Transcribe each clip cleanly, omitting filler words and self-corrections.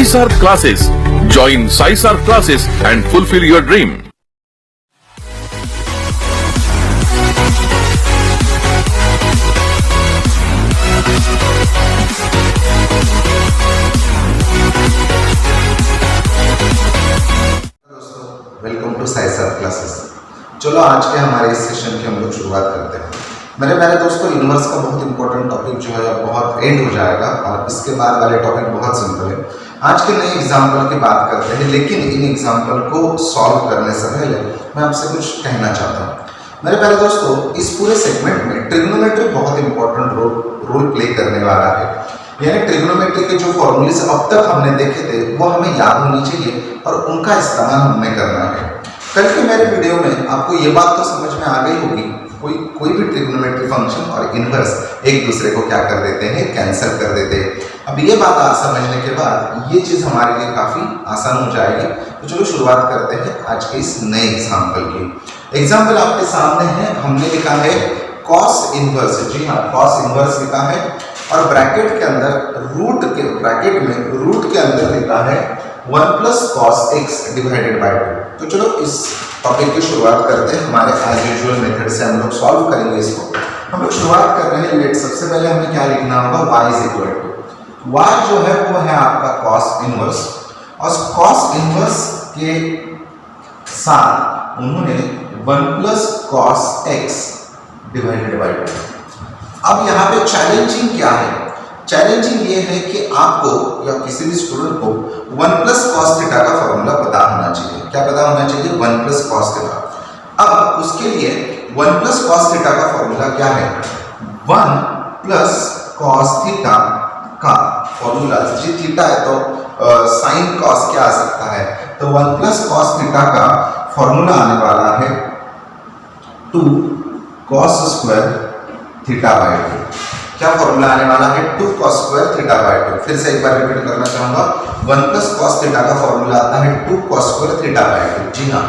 SciSAR classes. Join SciSAR classes and fulfill your dream. Welcome to SciSAR classes. चलो आज के हमारे इस सेशन की हम लोग शुरुआत करते हैं। मेरे प्यारे दोस्तों, यूनिवर्स का बहुत इंपॉर्टेंट टॉपिक जो है बहुत एंड हो जाएगा और इसके बाद वाले टॉपिक बहुत सिंपल है। आज के नए एग्जाम्पल की बात करते हैं, लेकिन इन एग्जाम्पल को सॉल्व करने से पहले मैं आपसे कुछ कहना चाहता हूँ। मेरे प्यारे दोस्तों, इस पूरे सेगमेंट में ट्रिग्नोमेट्री बहुत इंपॉर्टेंट रोल प्ले करने वाला है। यानी ट्रिग्नोमेट्री के जो फॉर्मूले अब तक हमने देखे थे वो हमें याद होनी चाहिए और उनका इस्तेमाल हमने करना है। कल के मेरे वीडियो में आपको ये बात तो समझ में आ गई होगी, कोई भी ट्रिग्नोमेट्री फंक्शन और इनवर्स एक दूसरे को क्या कर देते हैं, कैंसिल कर देते हैं। अब ये बात आप समझने के बाद ये चीज़ हमारे लिए काफ़ी आसान हो जाएगी। तो चलो शुरुआत करते हैं आज के इस नए एग्जाम्पल की। एग्जाम्पल आपके सामने है, हमने लिखा है कॉस इनवर्स। जी हाँ, कॉस इनवर्स लिखा है और ब्रैकेट के अंदर रूट के अंदर लिखा है 1 plus cos x divided by 2। तो चलो इस टॉपिक की शुरुआत करते हैं। हमारे एज यूजुअल मेथड से हम लोग सॉल्व करेंगे इसको। हम लोग शुरुआत कर रहे हैं लेट। सबसे पहले हमें क्या लिखना होगा, y is equal to y जो है वो है आपका कॉस इनवर्स, और कॉस इनवर्स के साथ उन्होंने 1 plus cos x divided by 2। अब यहाँ पे चैलेंजिंग क्या है? चैलेंजिंग ये है कि आपको या किसी भी स्टूडेंट को 1 प्लस कॉस थीटा का फॉर्मूला पता होना चाहिए। क्या पता होना चाहिए? 1 प्लस कॉस थीटा। अब उसके लिए 1 प्लस कॉस थीटा का फॉर्मूला क्या है? 1 प्लस कॉस थीटा का फॉर्मूला, जी थीटा है तो साइन कॉस क्या आ सकता है, तो 1 प्लस कॉस थीटा का फॉर्मूला आने वाला है 2 कॉस स्क्वायर थीटा बाय 2। क्या फॉर्मूला आने वाला है? 2 cos स्क्वायर थीटा बाय 2। फिर से एक बार रिपीट करना चाहूंगा, 1 प्लस कॉस थीटा का फॉर्मूला आता है 2 cos स्क्वायर थीटा बाय 2। जी हाँ,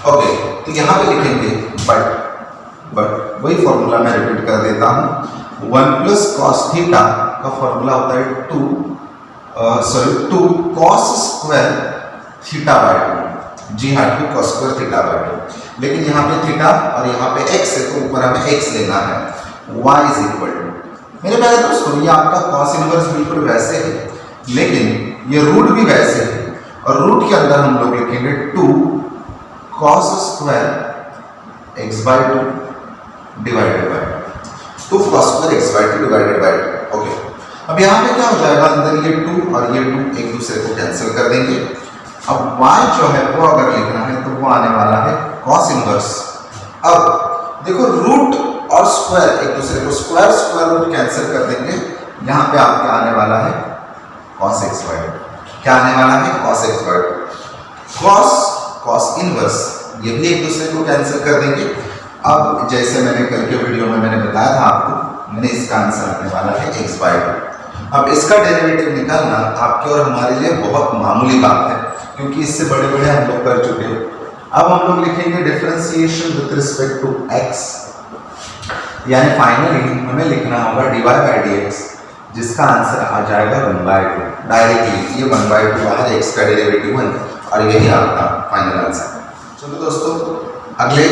ओके। तो यहाँ पे लिखेंगे बट वही फॉर्मूला मैं रिपीट कर देता हूँ। 1 प्लस कॉस थीटा का फॉर्मूला होता है 2 cos स्क्वायर थीटा बाय 2। जी हाँ, 2 cos स्क्वायर थीटा बाय 2। लेकिन यहाँ पे थीटा और यहाँ पे x है तो ऊपर हमें x लेना है। y इज इक्वल टू, मेरे प्यारे दोस्तों, ये आपका कॉस इनवर्स बिल्कुल वैसे है, लेकिन ये रूट भी वैसे है, और रूट के अंदर हम लोग लिखेंगे 2 cos square x by 2 divided by 2 cos square x by 2 divided by 2। Okay, अब यहाँ पे क्या हो जाएगा, अंदर ये 2 और ये 2 एक दूसरे को कैंसिल कर देंगे। अब y जो है वो अगर लिखना है तो वो आने वाला है कॉस इनवर्स। अब देखो, रूट और स्क्वायर एक दूसरे को स्क्वायर रूट कैंसिल कर देंगे। यहाँ पे आपका आने वाला है cos x बाय 2। क्या आने वाला है? cos x by 2। cos inverse ये भी एक दूसरे को कैंसिल कर देंगे। अब जैसे मैंने कल के वीडियो में मैंने बताया था आपको, मैंने इसका आंसर आने वाला है x बाय 2। अब इसका डेरिवेटिव निकालना आपके और हमारे लिए बहुत मामूली बात है, क्योंकि इससे बड़े बड़े हम लोग कर चुके हैं। अब हम लोग लिखेंगे differentiation with respect to x, यानी फाइनली हमें लिखना होगा dy बाय dx, जिसका आंसर आ जाएगा 1 बाय 2। डायरेक्टली ये 1 बाय 2 बाहर x का डेरिवेटिव 1 और यही आपका फाइनल आंसर। चलो दोस्तों, अगले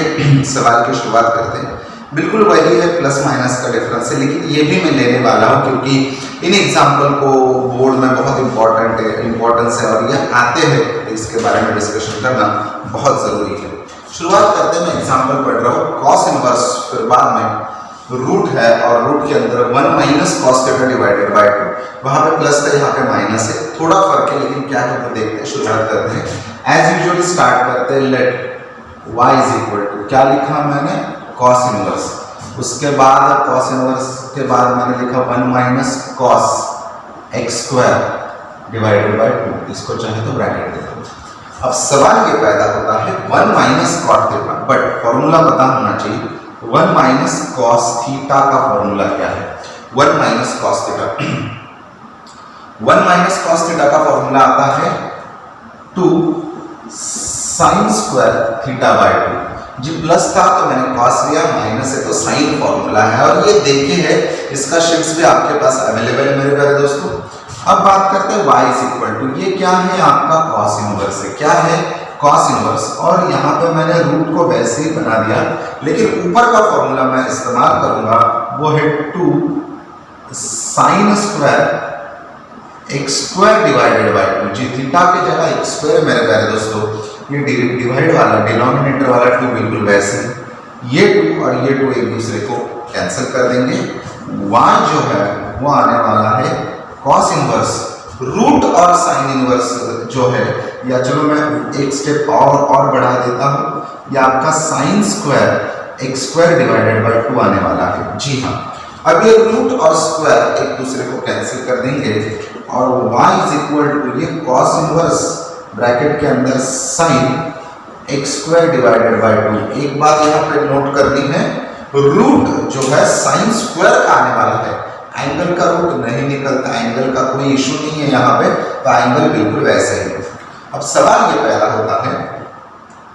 सवाल की शुरुआत करते हैं। बिल्कुल वही है, प्लस माइनस का डिफरेंस है, लेकिन ये भी मैं लेने वाला हूँ क्योंकि इन एग्जाम्पल को बोर्ड में बहुत इंपॉर्टेंस है और ये आते हैं, इसके बारे में डिस्कशन करना बहुत ज़रूरी है। शुरुआत करते हैं, मैं एग्जाम्पल पढ़ रहा हूँ कॉस इनवर्स, फिर बाद में रूट है और रूट के अंदर 1 minus cos theta divided by 2। वहाँ पे प्लस था, यहाँ पे माइनस है, थोड़ा फर्क है, लेकिन क्या है तो देखते हैं। शुरुआत करते हैं एज यूजुअल, स्टार्ट करते हैं। Let y is equal to, क्या लिखा मैंने? Cos inverse. उसके बाद कॉस इनवर्स के बाद मैंने लिखा 1 minus cos x square divided by 2। इसको चाहे तो ब्रैकेट दे दो। अब सवाल ये पैदा होता है 1 minus cos theta, but formula पता होना चाहिए। 1 माइनस कॉस थीटा का फॉर्मूला क्या है? 1 minus cos theta 1 minus cos theta का फॉर्मूला आता है 2 साइन स्क्वायर थीटा बाय 2। जी प्लस था तो मैंने कॉस लिया, माइनस है तो साइन फॉर्मूला है। और ये देखिए है, इसका शीट्स भी आपके पास अवेलेबल है मेरे प्यारे दोस्तों। अब बात करते हैं y इज इक्वल टू, ये क्या है आपका cos इनवर्स है, क्या है cos इनवर्स, और यहाँ पे मैंने रूट को वैसे ही बना दिया, लेकिन ऊपर का फॉर्मूला मैं इस्तेमाल करूंगा, वो है 2 sin square x square divided by 2। जी थीटा की जगह x स्क्वायर मेरे प्यारे दोस्तों, ये डिवाइड वाला डिनोमिनेटर वाला 2 बिल्कुल वैसे, ये 2 और ये 2 एक दूसरे को कैंसिल कर देंगे। y जो है वो आने वाला है cos इनवर्स रूट और sin इनवर्स जो है, या चलो मैं एक स्टेप और बढ़ा देता हूँ, ये आपका sin square x square divided by 2 आने वाला है। जी हाँ, अब ये रूट और स्क्वायर एक दूसरे को कैंसिल कर देंगे और y इज इक्वल टू ये cos इनवर्स ब्रैकेट के अंदर sin x square divided by 2। एक बात यहाँ पे नोट करनी है, रूट जो है sin स्क्वायर का आने वाला है, एंगल का रूट नहीं निकलता, एंगल का कोई इशू नहीं है यहाँ पे, तो एंगल बिल्कुल वैसे ही है। अब सवाल ये पैदा होता है,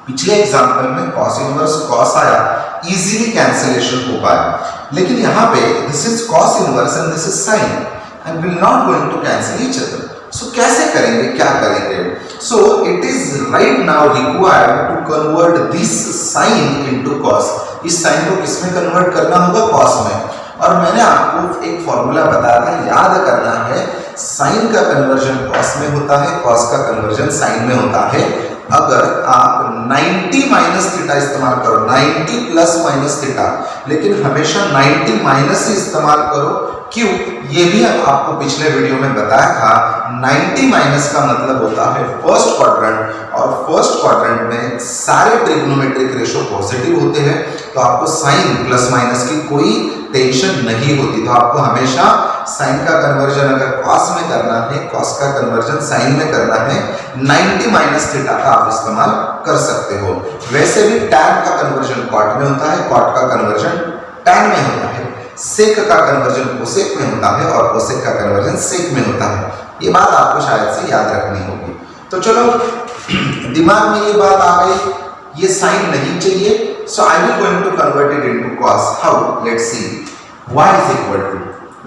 पिछले एग्जांपल में cos इनवर्स cos आया, इजीली कैंसिलेशन हो पाया, लेकिन यहाँ पे this is cos inverse and this is sin and will not going to cancel each other. So कैसे करेंगे, क्या करेंगे? So it is right now required to convert this sin into cos। इस साइन को किसमें कन्वर्ट करना होगा? cos में। और मैंने आपको एक फॉर्मूला बताया था, याद करना है, साइन का कन्वर्जन cos में होता है, cos का कन्वर्जन sin में होता है। अगर आप 90 माइनस थीटा इस्तेमाल करो, 90 प्लस माइनस थीटा, लेकिन हमेशा 90 माइनस ही इस्तेमाल करो। क्यों? ये भी आपको पिछले वीडियो में बताया था, 90 माइनस का मतलब होता है फर्स्ट क्वाड्रेंट, और फर्स्ट क्वाड्रेंट में सारे ट्रिग्नोमेट्रिक रेशो पॉजिटिव होते हैं, तो आपको साइन प्लस माइनस की कोई टेंशन नहीं होती। तो आपको हमेशा साइन का कन्वर्जन अगर cos में करना है, cos का कन्वर्जन साइन में करना है, 90 माइनस थीटा का आप इस्तेमाल कर सकते हो। वैसे भी tan का कन्वर्जन cot में होता है, cot का कन्वर्जन tan में होता है, sec का कन्वर्जन cosec में होता है, और cosec का कन्वर्जन sec में होता है। ये बात आपको शायद से याद रखनी होगी। तो चलो दिमाग में ये बात आ गई, ये साइन नहीं चाहिए, so I will going to convert it into cos. How? Let's see. Y is equal to,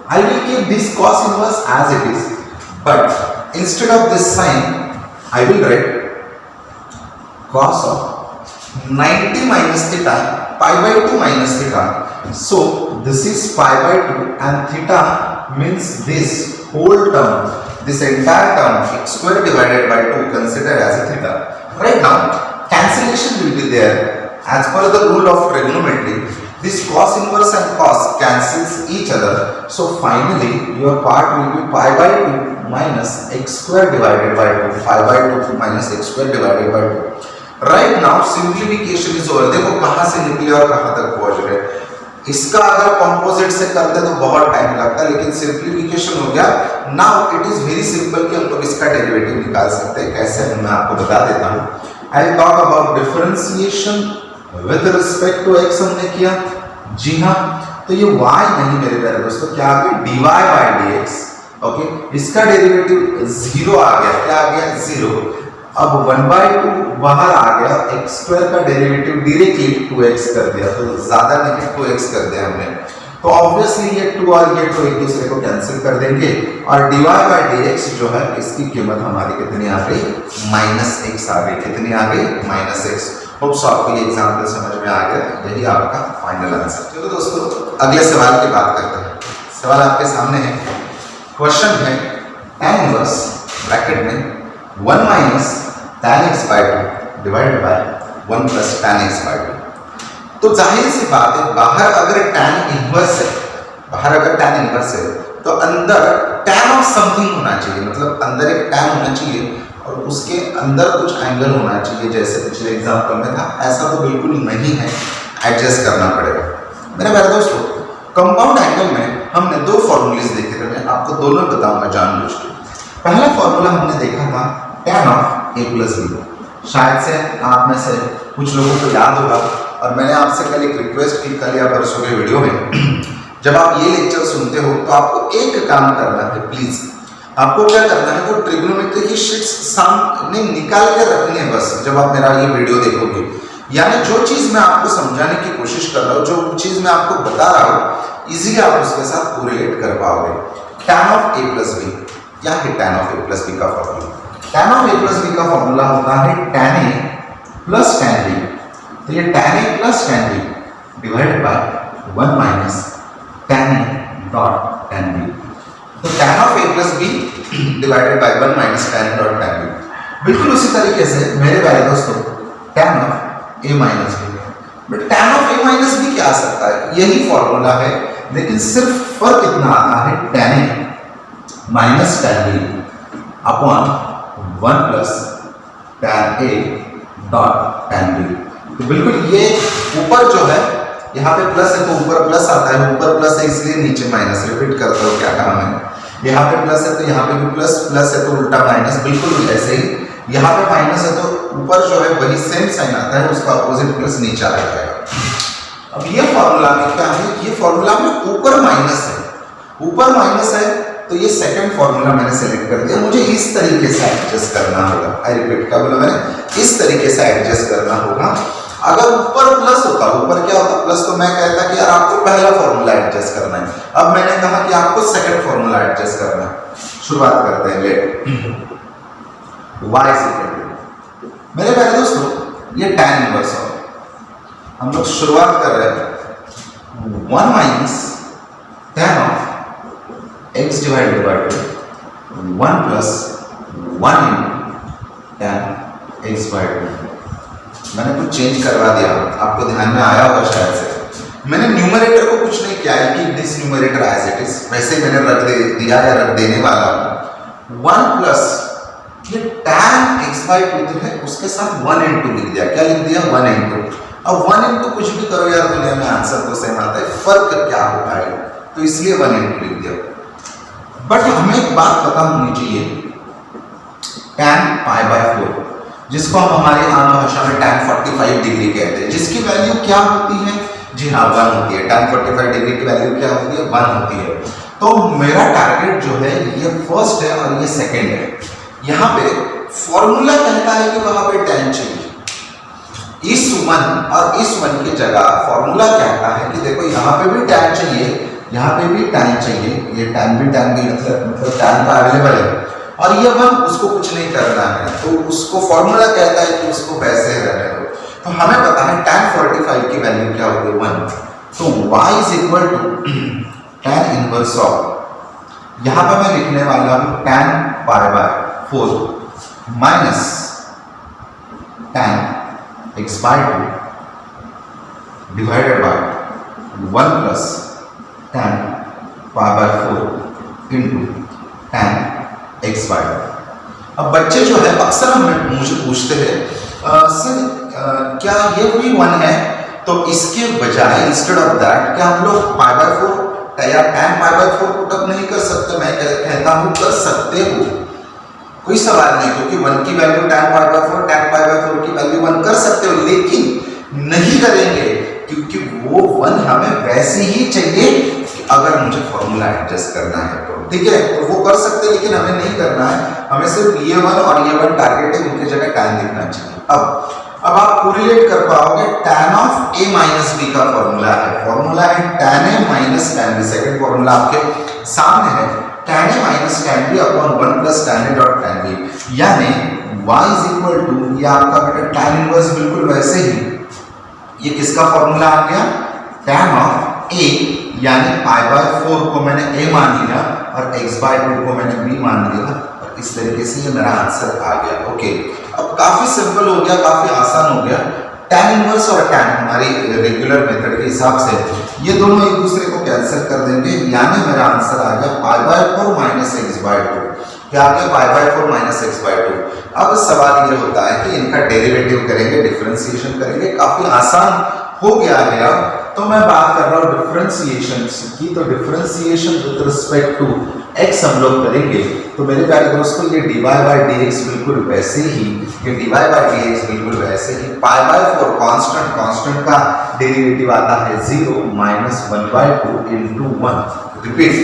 I will keep this cos inverse as it is, but instead of this sin, I will write cos of 90 minus theta pi by 2 minus theta. So this is pi by 2 and theta means this whole term, this entire term x square divided by 2 consider as a theta. Right now cancellation will be there. As per the rule of trigonometry, this cos inverse and cos cancels each other. So finally your part will be pi by 2 minus x square divided by 2, pi by 2 minus x square divided by 2. Right now simplification is over. देखो कहाँ से निकले और कहाँ तक पहुँच गए। इसका अगर कंपोजिट से करते तो बहुत टाइम लगता, लेकिन सिंप्लीफिकेशन हो गया। Now it is very simple कि हम लोग इसका डेरिवेटिव निकाल सकते हैं। कैसे, मैं आपको बता देता हूँ। I will talk about differentiation with respect to x हमने किया, जी हाँ, तो ये y नहीं मेरे प्यारे दोस्तों, क्या आ गया? dy by dx। ओके, इसका डेरिवेटिव 0 आ गया, क्या आ गया? 0। अब 1/2 बाहर आ गया, x स्क्वायर का डेरिवेटिव डायरेक्टली 2x कर दिया, तो ज्यादा नहीं 2x कर दिया हमने। तो ऑब्वियसली ये 2 और ये 2 एक दूसरे को कैंसिल कर देंगे, और dy बाय dx जो है इसकी कीमत हमारी कितनी आ गई? -x आ गई। कितनी आ गई? -x। होप्स आपको ये एग्जांपल समझ में आ गया, यही आपका फाइनल आंसर। चलो दोस्तों अगले सवाल की बात करते हैं। सवाल आपके सामने है, क्वेश्चन है tan इनवर्स ब्रैकेट में 1 minus tan x by 2 divided by 1 plus tan x by 2। तो जाहिर सी बात है, बाहर अगर tan इनवर्स है, बाहर अगर tan इनवर्स है, तो अंदर tan ऑफ समथिंग होना चाहिए, मतलब अंदर एक tan होना चाहिए और उसके अंदर कुछ एंगल होना चाहिए, जैसे पिछले एग्जांपल में था। ऐसा तो बिल्कुल नहीं है, एडजस्ट करना पड़ेगा। मेरे प्यारे दोस्तों, कंपाउंड एंगल में हमने 2 फॉर्मूलेस देखे थे, मैं आपको दोनों बताऊंगा जानबूझ के। पहला फॉर्मूला हमने देखा था tan of a plus b। शायद से आप में से कुछ लोगों को याद होगा, और मैंने आपसे कल एक रिक्वेस्ट की, कल या परसों के वीडियो में, जब आप ये लेक्चर सुनते हो तो आपको एक काम करना है, प्लीज आपको क्या करना है, वो ट्रिग्नोमेट्री की शीट्स सामने निकाल कर रखनी है बस, जब आप मेरा ये वीडियो देखोगे। यानी जो चीज मैं आपको समझाने की कोशिश कर रहा हूँ, जो चीज मैं आपको बता रहा हूँ, इजीली आप उसके साथ कोरिलेट कर पाओगे। tan of a plus b, क्या है tan of a plus b का formula? tan of a plus b का फॉर्मूला होता है tan a plus tan b। तो ये tan a plus tan b divided by 1 minus tan a dot tan b। तो tan of a plus b divided by 1 minus tan a dot tan b। बिल्कुल उसी तरीके से मेरे प्यारे दोस्तों tan of a minus b, but tan of a minus b क्या आ सकता है? यही फॉर्मूला है, लेकिन सिर्फ फर्क इतना आता है tan a minus tan b upon 1 plus tan a dot tan b। तो बिल्कुल ये ऊपर जो है यहाँ पे प्लस है तो ऊपर प्लस आता है, ऊपर प्लस है इसलिए नीचे माइनस। रिपीट करता हूँ क्या कहा मैंने, यहाँ पे प्लस है तो यहाँ पे भी प्लस, प्लस है तो उल्टा माइनस, बिल्कुल ऐसे ही यहाँ पे माइनस है तो ऊपर जो है वही सेम साइन आता है, उसका अपोजिट प्लस नीचे आ जाएगा। अब ये फॉर्मूला में क्या है, ये फॉर्मूला में ऊपर माइनस है, ऊपर माइनस है तो ये सेकंड फॉर्मूला मैंने सेलेक्ट कर दिया। मुझे इस तरीके से एडजस्ट करना होगा। आई रिपीट, क्या बोला मैंने, इस तरीके से एडजस्ट करना होगा। अगर ऊपर प्लस होता, ऊपर क्या होता प्लस, तो मैं कहता कि यार आपको पहला फॉर्मूला एडजस्ट करना है। अब मैंने कहा कि आपको सेकंड फॉर्मूला एडजस्ट करना है। शुरुआत करते हैं, let y is equal to, मेरे प्यारे दोस्तों ये tan इनवर्स है। हम लोग शुरुआत कर रहे हैं 1 minus tan of x divided by 1 plus 1 tan x by 2। मैंने कुछ चेंज करवा दिया, आपको ध्यान में आया होगा शायद से। मैंने न्यूमरेटर को कुछ नहीं किया है कि this numerator as it is, वैसे मैंने रख दिया या रख देने वाला हूं। 1 प्लस ये tan x बाय 2 है, उसके साथ 1 इंटू लिख दिया। क्या लिख दिया? 1 इंटू। अब 1 इंटू कुछ भी करो यार दुनिया में आंसर तो सेम आता है, फर्क क्या होता है, तो इसलिए 1 इंटू लिख दिया। बट हमें एक बात पता होनी चाहिए, tan पाई बाय 4 जिसको हम हमारी आम भाषा में tan 45 डिग्री कहते हैं, जिसकी वैल्यू क्या होती है? जी हाँ 1 होती है। tan 45 डिग्री की वैल्यू क्या होती है? 1 होती है। तो मेरा टारगेट जो है ये फर्स्ट है और ये सेकेंड है। यहाँ पे फॉर्मूला कहता है कि वहां पे tan चाहिए, इस 1 और इस 1 की जगह फॉर्मूला कहता है कि देखो यहाँ पे भी tan चाहिए, यहाँ पे भी tan चाहिए, ये tan भी मतलब tan का अवेलेबल है, और ये 1 उसको कुछ नहीं करना है, तो उसको फॉर्मूला कहता है कि उसको वैसे रहने दो। तो हमें पता है tan 45 की वैल्यू क्या होगी? 1। तो y is equal to tan inverse of, यहाँ पे मैं लिखने वाला हूँ tan pi by 4 minus tan x by 2 divided by 1 plus tan pi by 4 into tan x by 2। अब बच्चे जो है अक्सर मुझे पूछते हैं सर क्या ये भी 1 है, तो इसके बजाय इंस्टेड ऑफ दैट क्या हम लोग पाई बाय 4 या tan पाई बाय 4 पुटअप नहीं कर सकते? मैं कहता हूँ कर सकते हो, कोई सवाल नहीं, क्योंकि 1 की value tan pi by 4, tan pi by 4 की वैल्यू 1 कर सकते हो, लेकिन नहीं करेंगे क्योंकि वो 1 हमें वैसे ही चाहिए कि अगर मुझे फॉर्मूला एडजस्ट करना है तो ठीक है, तो वो कर सकते हैं, लेकिन हमें नहीं करना है। हमें सिर्फ ये 1 और ये 1 टारगेट है, उनकी जगह tan दिखना चाहिए। अब आप कोरिलेट कर पाओगे, tan of a minus b का फॉर्मूला है tan a minus tan b। Second formula आपके सामने है tan a minus tan b upon 1 plus tan a dot tan b, यानी y इज इक्वल टू, ये आपका बेटा tan इनवर्स बिल्कुल वैसे ही, ये किसका फॉर्मूला आ गया? tan ऑफ a, यानी पाई बाय 4 को मैंने a मान लिया और x बाय 2 को मैंने b मान लिया, और इस तरीके से ये मेरा आंसर आ गया। ओके, अब काफी सिंपल हो गया, काफी आसान हो गया। tan इनवर्स और tan हमारी रेगुलर मेथड के हिसाब से ये दोनों एक दूसरे को कैंसिल कर देंगे, यानी मेरा आंसर आ गया pi by 4 minus x by 2। क्या आ गया? Pi by 4 minus x by 2। अब सवाल ये होता है कि इनका डेरिवेटिव करेंगे, डिफरेंशिएशन करेंगे, काफी आसान हो गया है। अब तो मैं बात कर रहा हूँ डिफरेंशिएशन की, तो differentiation with respect to x हम लोग करेंगे। तो मेरे प्यारे दोस्तों ये dy बाय dx बिल्कुल वैसे ही, ये dy बाय dx बिल्कुल वैसे ही, पाई बाय 4 कांस्टेंट का डेरिवेटिव आता है 0 minus 1/2 into 1। Repeat,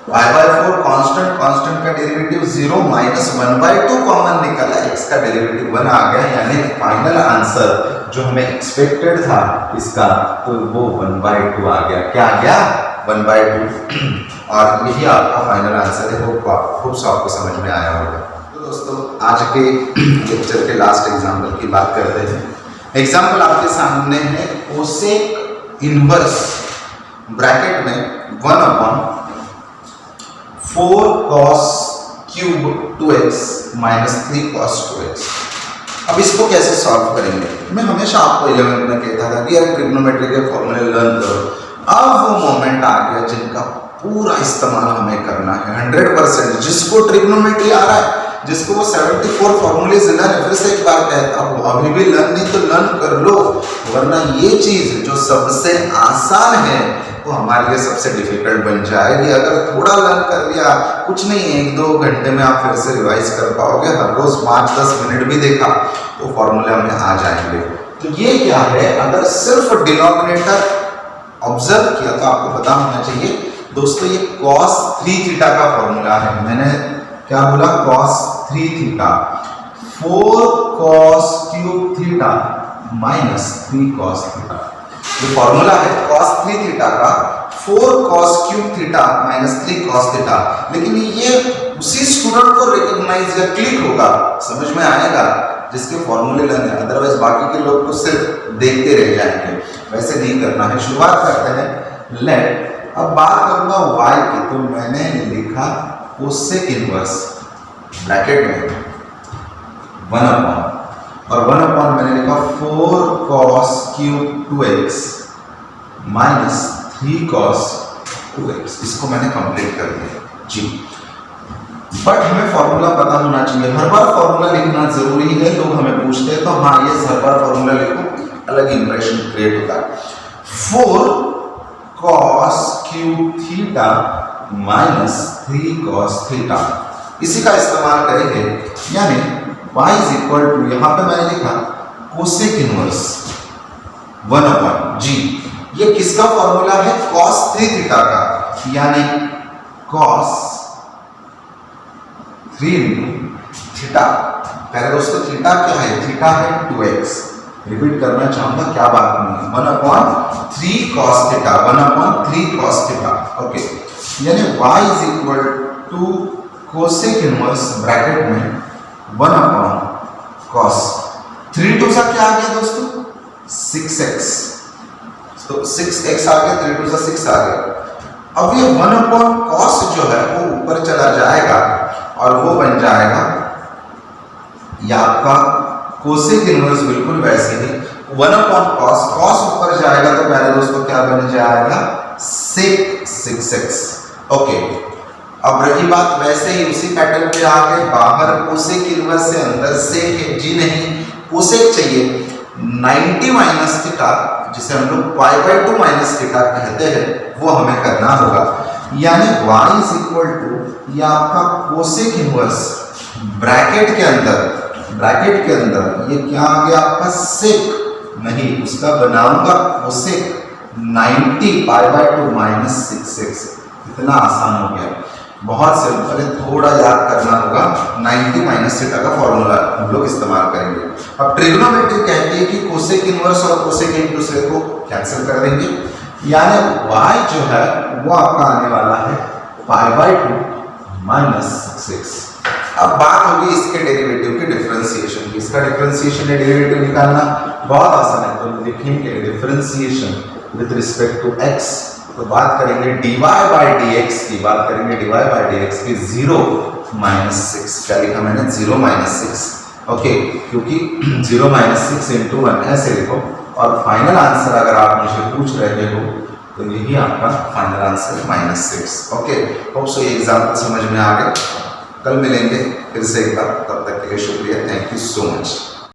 pi by 4 constant का डेरिवेटिव 0 माइनस 1/2 कॉमन निकला, x का डेरिवेटिव 1 आ गया, यानी फाइनल आंसर जो हमें एक्सपेक्टेड था इसका, तो वो 1/2 आ गया। क्या आ गया? 1/2 और यही आपका फाइनल आंसर है। होप सो आपको समझ में आया होगा। तो दोस्तों आज के लेक्चर के लास्ट एग्जाम्पल की बात करते हैं। एग्जाम्पल आपके सामने है कोसेक इनवर्स ब्रैकेट में 1/4 cos cube 2x minus 3 cos 2x। अब इसको कैसे सॉल्व करेंगे? मैं हमेशा आपको 11th में कहता था कि यार ट्रिग्नोमेट्री के फॉर्मूले लर्न करो। अब वो मोमेंट आ गया जिनका पूरा इस्तेमाल हमें करना है 100%। जिसको ट्रिग्नोमेट्री आ रहा है, जिसको वो 74 फॉर्मूले लर्न है, फिर से एक बार कहता हूँ, अभी भी लर्न नहीं तो लर्न कर लो, वरना ये चीज जो सबसे आसान है वो हमारे लिए सबसे डिफिकल्ट बन जाएगी। अगर थोड़ा लर्न कर लिया, कुछ नहीं 1-2 घंटे में आप फिर से रिवाइज कर पाओगे। हर रोज 5-10 मिनट भी देखा तो फॉर्मूले हमें आ जाएंगे। तो ये क्या है, अगर सिर्फ डिनोमिनेटर ऑब्जर्व किया तो आपको पता होना चाहिए दोस्तों, ये cos 3 थीटा का फॉर्मूला है। मैंने क्या बोला? cos 3 theta 4 cos cube theta minus 3 cos theta. ये फॉर्मूला है cos 3 थीटा का 4 cos cube theta minus 3 cos theta. लेकिन ये उसी स्टूडेंट को रिकॉग्नाइज या क्लिक होगा, समझ में आएगा जिसके फॉर्मूले लेने, अदरवाइज बाकी के लोग तो सिर्फ देखते रह जाएंगे। वैसे नहीं करना है। शुरुआत करते हैं लेट। अब बात करूंगा y की, तो मैंने लिखा कोसेक इनवर्स ब्रैकेट में 1/, और 1/, मैंने लिखा 4 cos cube 2x minus 3 cos 2x। इसको मैंने कंप्लीट कर दिया जी। बट हमें फॉर्मूला पता होना चाहिए। हर बार फॉर्मूला लिखना जरूरी है। लोग हमें पूछते हैं तो हाँ, ये हर बार फॉर्मूला लिखो, अलग इंप्रेशन क्रिएट होता है। 4 cos cube theta minus 3 cos theta, इसी का इस्तेमाल करेंगे। यानी y इज इक्वल टू, यहां पे मैंने लिखा कोसेक इनवर्स 1/, जी। ये किसका फॉर्मूला है? cos 3 थीटा का, यानी cos 3 थीटा। पहले दोस्तों थीटा क्या है? थीटा है 2x। रिपीट करना चाहूंगा, क्या बात नहीं, 1/3 cos theta, 1/3 cos theta. Okay, यानी y is equal to cosec inverse bracket में 1/cos 3 2 सा क्या आ गया दोस्तों? 6x। तो 6x आ गया, 3 2 सा 6 आ गया। अब ये 1/cos जो है वो ऊपर चला जाएगा और वो बन जाएगा ये आपका कोसेक इनवर्स, बिल्कुल वैसे ही 1/cos। cos ऊपर जाएगा तो पहले दोस्तों क्या बन जाएगा? sec 6x। ओके, अब रही बात वैसे ही उसी पैटर्न पे आ गए। बाहर कोसेक इनवर्स से अंदर sec है जी, नहीं कोसेक चाहिए 90 माइनस थीटा, जिसे हम लोग π/2 माइनस थीटा कहते हैं, वो हमें करना होगा। यानी y इज इक्वल टू, ये आपका कोसेक इनवर्स ब्रैकेट के अंदर ये क्या आ गया आपका? सेक, नहीं उसका बनाऊंगा कोसेक 90 π/2 माइनस 6x। इतना आसान हो गया, बहुत सिंपल है, थोड़ा याद करना होगा। 90 माइनस थीटा का फॉर्मूला हम लोग इस्तेमाल करेंगे। अब ट्रिग्नोमेट्री कहती है कि कोसेक इनवर्स और कोसेक एक दूसरे को कैंसिल कर देंगे, यानी y जो है वो आपका आने वाला है π/2 माइनस 6x। अब बात होगी इसके डेरिवेटिव की डिफरेंशिएशन की। इसका डिफरेंशिएशन या डेरिवेटिव निकालना बहुत आसान है। तो लिखेंगे differentiation with respect to x, तो बात करेंगे dy/dx की, बात करेंगे dy/dx की 0 माइनस 6। क्या लिखा मैंने? 0 माइनस 6। ओके, क्योंकि 0 माइनस 6 इंटू 1 ऐसे लिखो। और फाइनल आंसर अगर आप मुझे पूछ रहे हो तो यही आपका final answer -6। Okay, hope so ये एग्जाम्पल समझ में आ गए। कल मिलेंगे फिर से एक बार, तब तक के लिए शुक्रिया, थैंक यू सो मच।